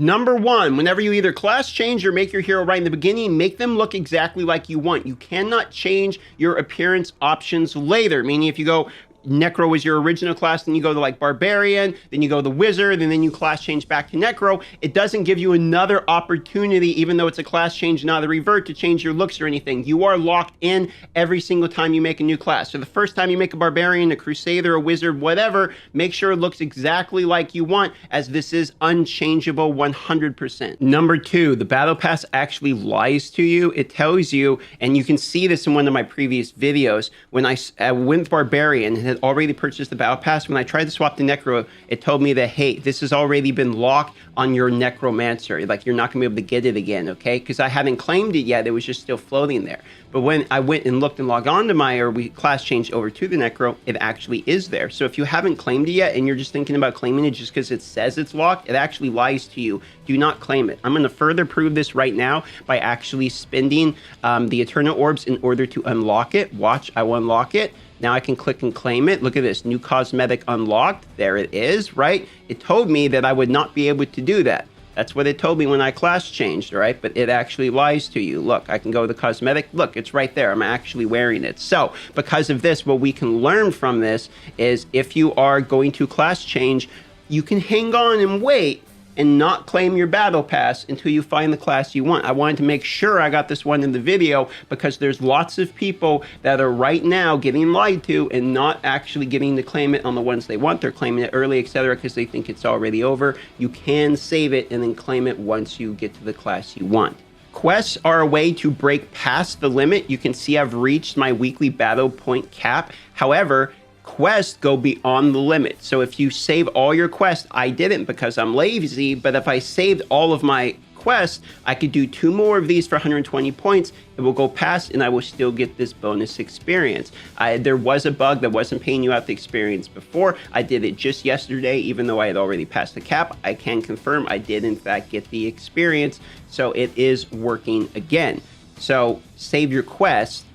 Number one, whenever you either class change or make your hero right in the beginning, make them look exactly like you want. You cannot change your appearance options later, meaning if you go Necro was your original class, then you go to like Barbarian, then you go the Wizard, and then you class change back to Necro. It doesn't give you another opportunity, even though it's a class change, not a revert, to change your looks or anything. You are locked in every single time you make a new class. So the first time you make a Barbarian, a Crusader, a Wizard, whatever, make sure it looks exactly like you want, as this is unchangeable 100%. Number two, the Battle Pass actually lies to you. It tells you, and you can see this in one of my previous videos, when I went with Barbarian, had already purchased the Battle Pass. When I tried to swap to Necro, it told me that, hey, this has already been locked on your Necromancer. Like, you're not gonna be able to get it again, okay? Because I haven't claimed it yet. It was just still floating there. But when I went and looked and logged on to we class changed over to the Necro, it actually is there. So if you haven't claimed it yet and you're just thinking about claiming it just because it says it's locked, it actually lies to you. Do not claim it. I'm going to further prove this right now by actually spending the Eternal Orbs in order to unlock it. Watch, I will unlock it. Now I can click and claim it. Look at this, new cosmetic unlocked. There it is, right? It told me that I would not be able to do that. That's what it told me when I class changed, right? But it actually lies to you. Look, I can go to the cosmetic. Look, it's right there. I'm actually wearing it. So because of this, what we can learn from this is if you are going to class change, you can hang on and wait and not claim your battle pass until you find the class you want. I wanted to make sure I got this one in the video because there's lots of people that are right now getting lied to and not actually getting to claim it on the ones they want. They're claiming it early, etc., because they think it's already over. You can save it and then claim it once you get to the class you want. Quests are a way to break past the limit. You can see I've reached my weekly battle point cap. However, quests go beyond the limit. So if you save all your quests, I didn't because I'm lazy, but if I saved all of my quests, I could do 2 more of these for 120 points. It will go past and I will still get this bonus experience. There was a bug that wasn't paying you out the experience before. I did it just yesterday, even though I had already passed the cap. I can confirm I did in fact get the experience. So it is working again. So save your quests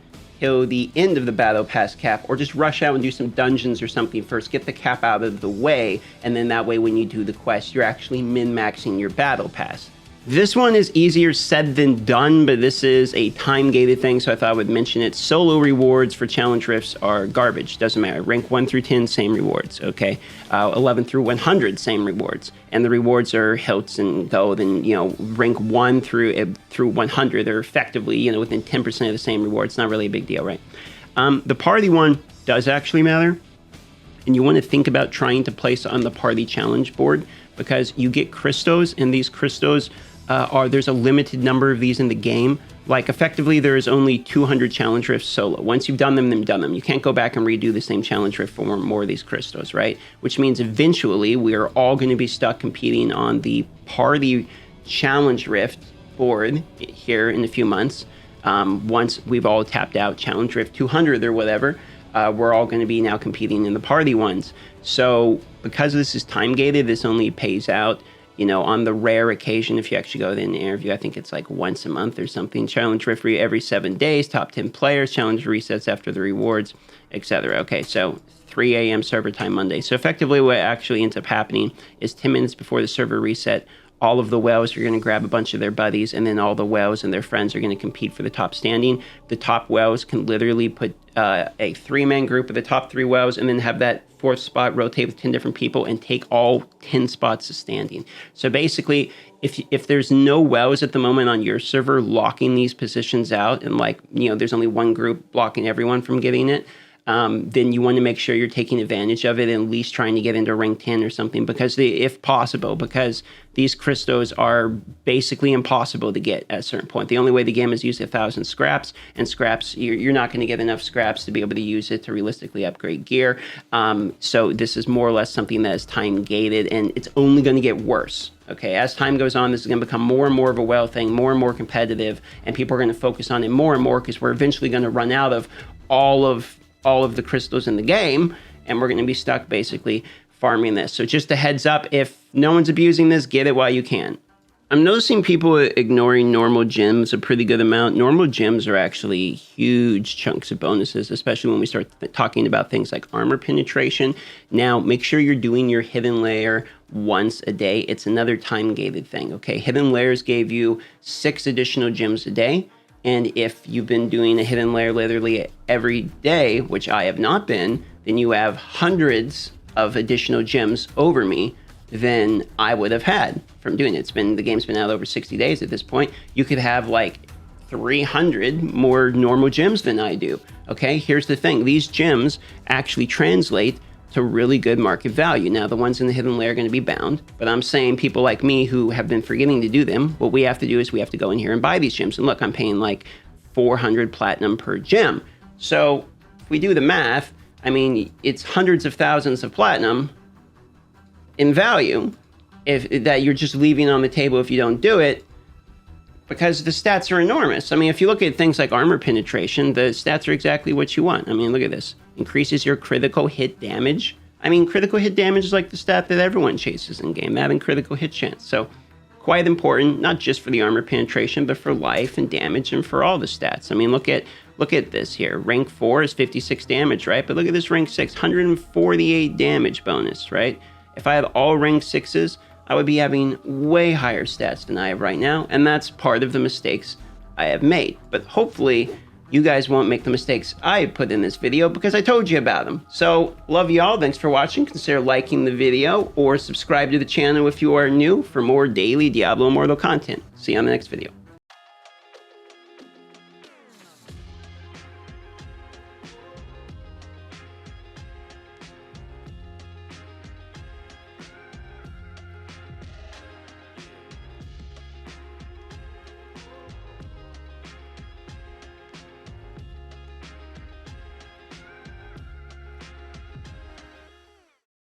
till the end of the battle pass cap, or just rush out and do some dungeons or something first, get the cap out of the way, and then that way when you do the quest, you're actually min-maxing your battle pass. This one is easier said than done, but this is a time-gated thing, so I thought I would mention it. Solo rewards for challenge rifts are garbage. Doesn't matter. Rank 1 through 10, same rewards, okay? 11 through 100, same rewards. And the rewards are hilts and gold, and, you know, rank 1 through 100 are effectively, you know, within 10% of the same rewards. It's not really a big deal, right? The party one does actually matter, and you want to think about trying to place on the party challenge board, because you get crystals, and these crystals there's a limited number of these in the game. Like, effectively, there is only 200 challenge rifts solo. Once you've done them, then done them. You can't go back and redo the same challenge rift for more of these crystals, right? Which means eventually we are all going to be stuck competing on the party challenge rift board here in a few months. Once we've all tapped out challenge rift 200 or whatever, we're all going to be now competing in the party ones. So because this is time gated, this only pays out, you know, on the rare occasion, if you actually go to an interview, I think it's like once a month or something. Challenge referee every 7 days, top 10 players, challenge resets after the rewards, etc. Okay, so 3 a.m. server time Monday. So effectively what actually ends up happening is 10 minutes before the server reset, all of the whales are going to grab a bunch of their buddies, and then all the whales and their friends are going to compete for the top standing. The top whales can literally put a 3-man group of the top 3 whales and then have that 4th spot rotate with 10 different people and take all 10 spots of standing. So basically, if there's no whales at the moment on your server locking these positions out, and, like, you know, there's only one group blocking everyone from getting it, then you want to make sure you're taking advantage of it and at least trying to get into rank 10 or something, because if possible, because these crystals are basically impossible to get at a certain point. The only way the game is used 1,000 scraps, and scraps, you're not going to get enough scraps to be able to use it to realistically upgrade gear. So this is more or less something that is time gated, and it's only going to get worse. Okay, as time goes on, this is going to become more and more of a whale thing, more and more competitive, and people are going to focus on it more and more, because we're eventually going to run out of all of the crystals in the game, and we're going to be stuck basically farming this. So just a heads up, if no one's abusing this, get it while you can. I'm noticing people ignoring normal gems a pretty good amount. Normal gems are actually huge chunks of bonuses, especially when we start talking about things like armor penetration. Now, make sure you're doing your hidden layer once a day. It's another time-gated thing, okay? Hidden layers gave you 6 additional gems a day. And if you've been doing a hidden layer literally every day, which I have not been, then you have hundreds of additional gems over me than I would have had from doing it. The game's been out over 60 days at this point. You could have like 300 more normal gems than I do. Okay, here's the thing. These gems actually translate to really good market value. Now, the ones in the hidden layer are going to be bound, but I'm saying people like me who have been forgetting to do them, what we have to do is we have to go in here and buy these gems. And look, I'm paying like 400 platinum per gem. So if we do the math, I mean, it's hundreds of thousands of platinum in value that you're just leaving on the table if you don't do it, because the stats are enormous. I mean, if you look at things like armor penetration, the stats are exactly what you want. I mean, look at this. Increases your critical hit damage. I mean, critical hit damage is like the stat that everyone chases in game, that and critical hit chance. So quite important, not just for the armor penetration, but for life and damage and for all the stats. I mean, look at this here. Rank 4 is 56 damage, right? But look at this rank 6, 148 damage bonus, right? If I had all rank 6s, I would be having way higher stats than I have right now, and that's part of the mistakes I have made. But hopefully, you guys won't make the mistakes I put in this video because I told you about them. So, love y'all. Thanks for watching. Consider liking the video or subscribe to the channel if you are new for more daily Diablo Immortal content. See you on the next video.